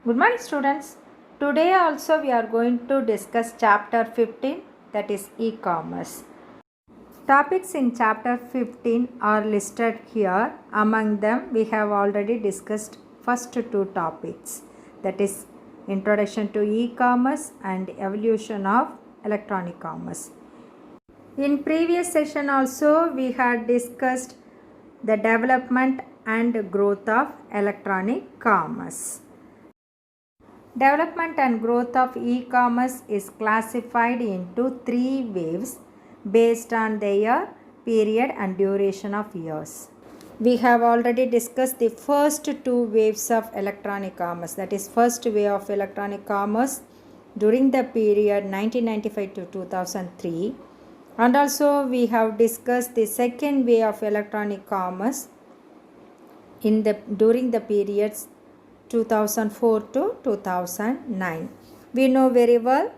Good morning, students. Today also we are going to discuss chapter 15, that is e-commerce. Topics in chapter 15 are listed here. Among them we have already discussed first two topics, that is introduction to e-commerce and evolution of electronic commerce. In previous session also we had discussed the development and growth of electronic commerce. Development and growth of e-commerce is classified into three waves based on their period and duration of years. We have already discussed the first two waves of electronic commerce, that is first wave of electronic commerce during the period 1995 to 2003, and also we have discussed the second wave of electronic commerce during the periods 2004 to 2009. We know very well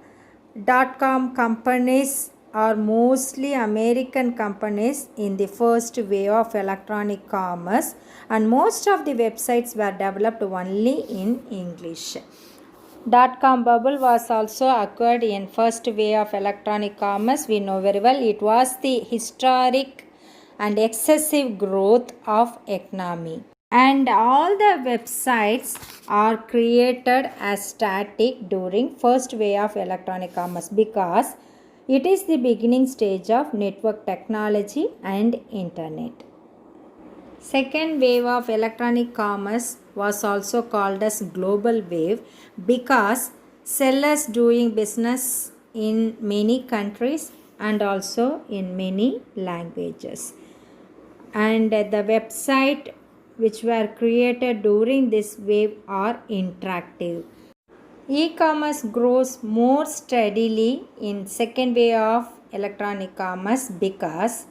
dot-com companies are mostly American companies in the first wave of electronic commerce, and most of the websites were developed only in English. Dot-com bubble was also occurred in first wave of electronic commerce. We know very well it was the historic and excessive growth of economy. And all the websites are created as static during first wave of electronic commerce because it is the beginning stage of network technology and internet. Second wave of electronic commerce was also called as global wave because sellers doing business in many countries and also in many languages. And the website which were created during this wave are interactive. E-commerce grows more steadily in second wave of electronic commerce because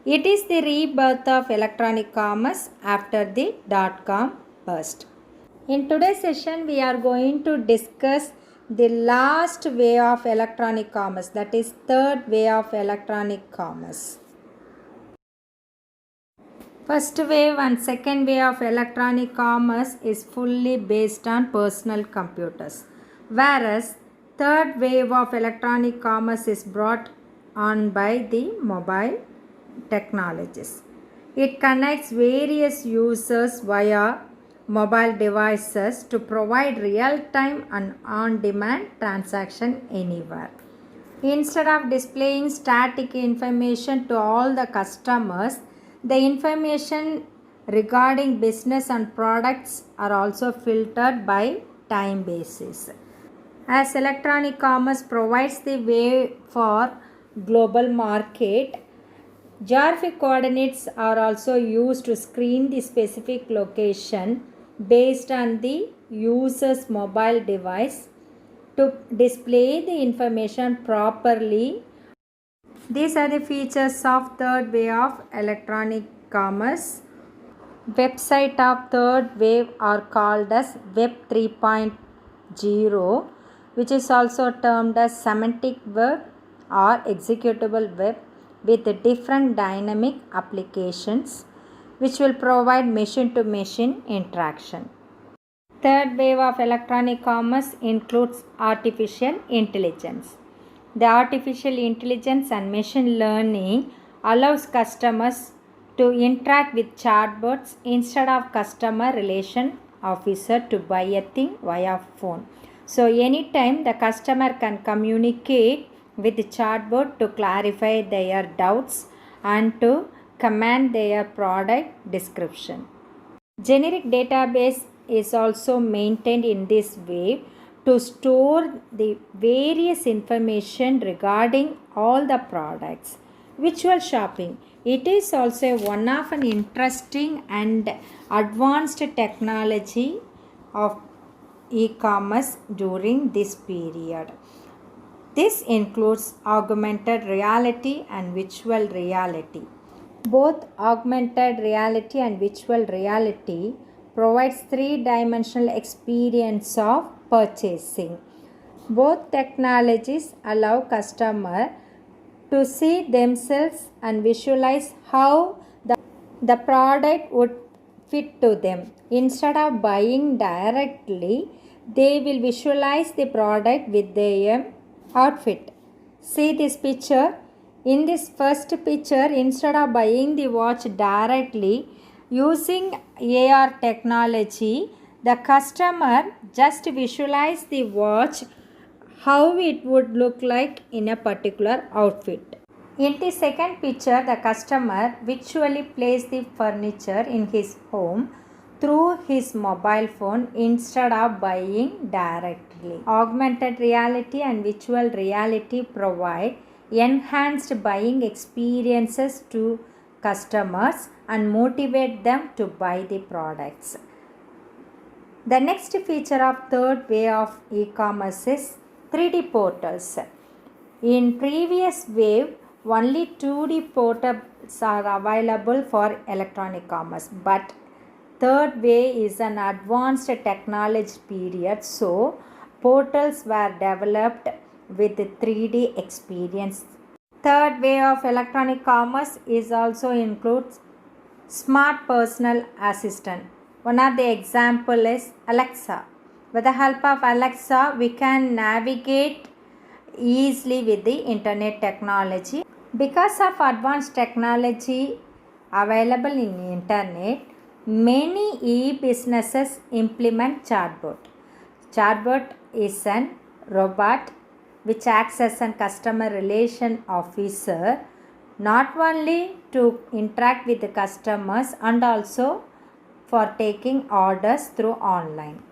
it is the rebirth of electronic commerce after the dot-com burst. In today's session, we are going to discuss the last wave of electronic commerce, that is third wave of electronic commerce. First wave and second wave of electronic commerce is fully based on personal computers, whereas third wave of electronic commerce is brought on by the mobile technologies. It connects various users via mobile devices to provide real-time and on-demand transaction anywhere. Instead of displaying static information to all the customers, the information regarding business and products are also filtered by time basis. As electronic commerce provides the way for global market, geographic coordinates are also used to screen the specific location based on the user's mobile device to display the information properly. These are the features of third wave of electronic commerce. Website of third wave are called as Web 3.0, which is also termed as semantic web or executable web with different dynamic applications which will provide machine-to-machine interaction. Third wave of electronic commerce includes artificial intelligence. The artificial intelligence and machine learning allows customers to interact with chatbots instead of customer relation officer to buy a thing via phone. So anytime the customer can communicate with the chatbot to clarify their doubts and to command their product description. Generic database is also maintained in this way to store the various information regarding all the products. Visual shopping. It is also one of an interesting and advanced technology of e-commerce during this period. This includes augmented reality and virtual reality. Both augmented reality and virtual reality provides three-dimensional experience of purchasing. Both technologies allow customers to see themselves and visualize how the product would fit to them. Instead of buying directly, they will visualize the product with their outfit. See this picture. In this first picture, instead of buying the watch directly using AR technology, the customer just visualize the watch how it would look like in a particular outfit. In the second picture, the customer virtually placed the furniture in his home through his mobile phone instead of buying directly. Augmented reality and virtual reality provide enhanced buying experiences to customers and motivate them to buy the products. The next feature of third way of e-commerce is 3D portals. In previous wave, only 2D portals are available for electronic commerce, but third way is an advanced technology period, so portals were developed with 3D experience. Third way of electronic commerce is also includes smart personal assistant. One of the example is Alexa. With the help of Alexa, we can navigate easily with the internet technology. Because of advanced technology available in the internet, many e-businesses implement chatbot. Chatbot is an robot which acts as a customer relation officer, not only to interact with the customers and also for taking orders through online.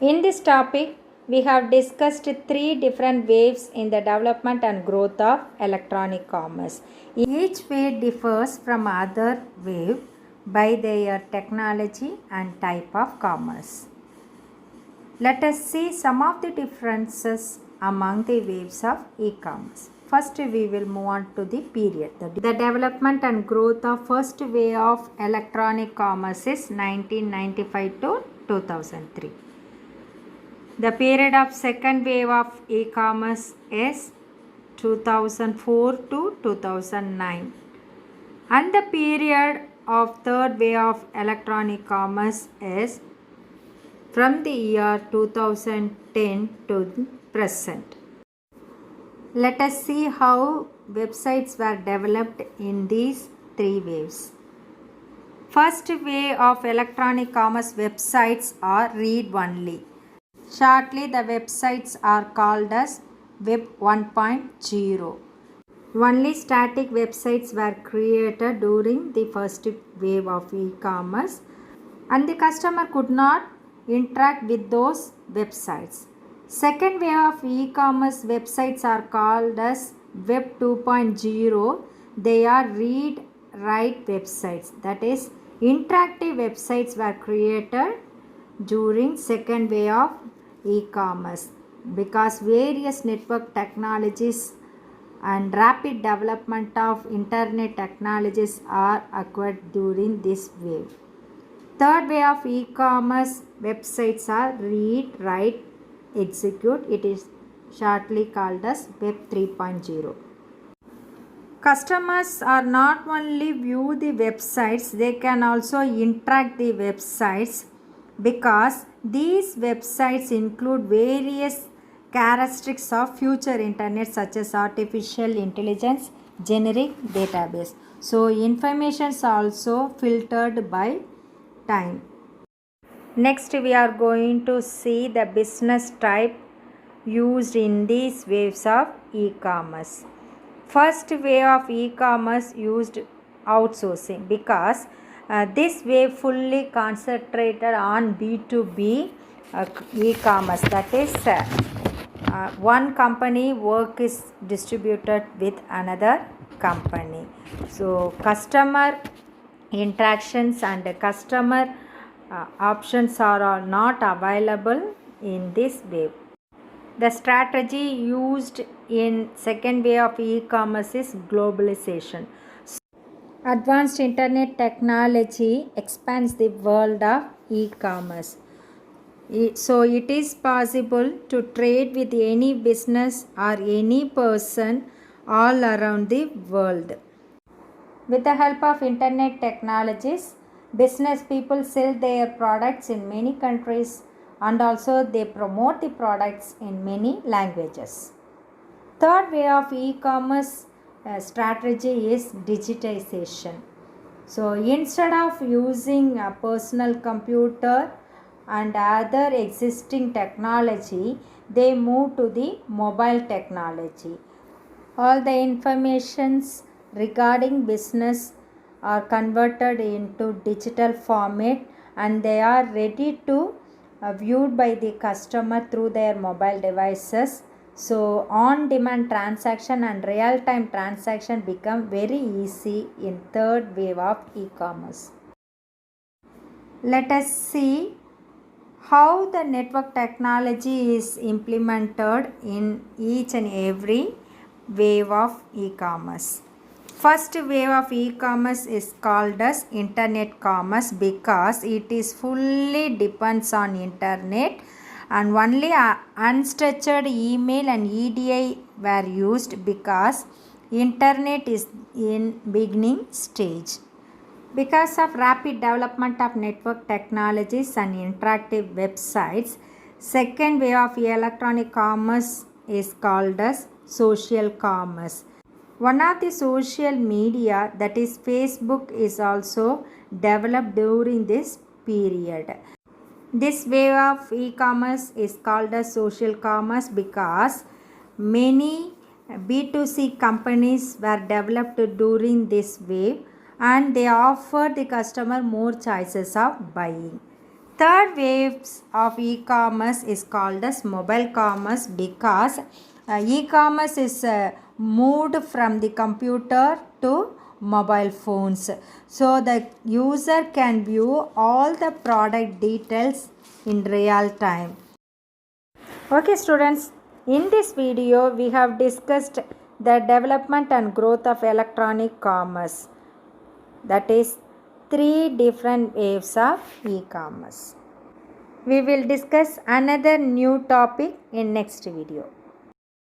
In this topic, we have discussed three different waves in the development and growth of electronic commerce. Each wave differs from other wave by their technology and type of commerce. Let us see some of the differences among the waves of e-commerce. First, we will move on to the period. The development and growth of first wave of electronic commerce is 1995 to 2003. The period of second wave of e-commerce is 2004 to 2009. And the period of third wave of electronic commerce is from the year 2010 to present. Let us see how websites were developed in these three waves. First wave of electronic commerce websites are read-only. Shortly, the websites are called as Web 1.0. Only static websites were created during the first wave of e-commerce, and the customer could not interact with those websites. Second wave of e-commerce websites are called as Web 2.0. They are read-write websites, that is, interactive websites were created during second wave of e-commerce because various network technologies and rapid development of internet technologies are occurred during this wave. Third wave of e-commerce websites are read, write, execute. It is shortly called as Web 3.0. Customers are not only view the websites, they can also interact the websites because these websites include various characteristics of future internet such as artificial intelligence, generic database. So information is also filtered by time. Next, we are going to see the business type used in these waves of e-commerce. First wave of e-commerce used outsourcing because this wave fully concentrated on B2B e-commerce, that is one company work is distributed with another company. So customer interactions and customer options are not available in this wave. The strategy used in second wave of e-commerce is globalization. Advanced internet technology expands the world of e-commerce. So it is possible to trade with any business or any person all around the world. With the help of internet technologies, Business people sell their products in many countries and also they promote the products in many languages. Third way of e-commerce strategy is digitization. So instead of using a personal computer and other existing technology, they move to the mobile technology. All the informations regarding business are converted into digital format and they are ready to viewed by the customer through their mobile devices. So on demand transaction and real time transaction become very easy in third wave of e-commerce. Let us see how the network technology is implemented in each and every wave of e-commerce. First wave of e-commerce is called as internet commerce because it is fully depends on internet and only unstructured email and EDI were used because internet is in beginning stage. Because of rapid development of network technologies and interactive websites, second way of electronic commerce is called as social commerce. One of the social media, that is Facebook, is also developed during this period. This wave of e-commerce is called as social commerce because many B2C companies were developed during this wave and they offer the customer more choices of buying. Third waves of e-commerce is called as mobile commerce because e-commerce is moved from the computer to mobile phones. So the user can view all the product details in real time. Okay students, in this video we have discussed the development and growth of electronic commerce. That is 3 different waves of e-commerce. We will discuss another new topic in next video.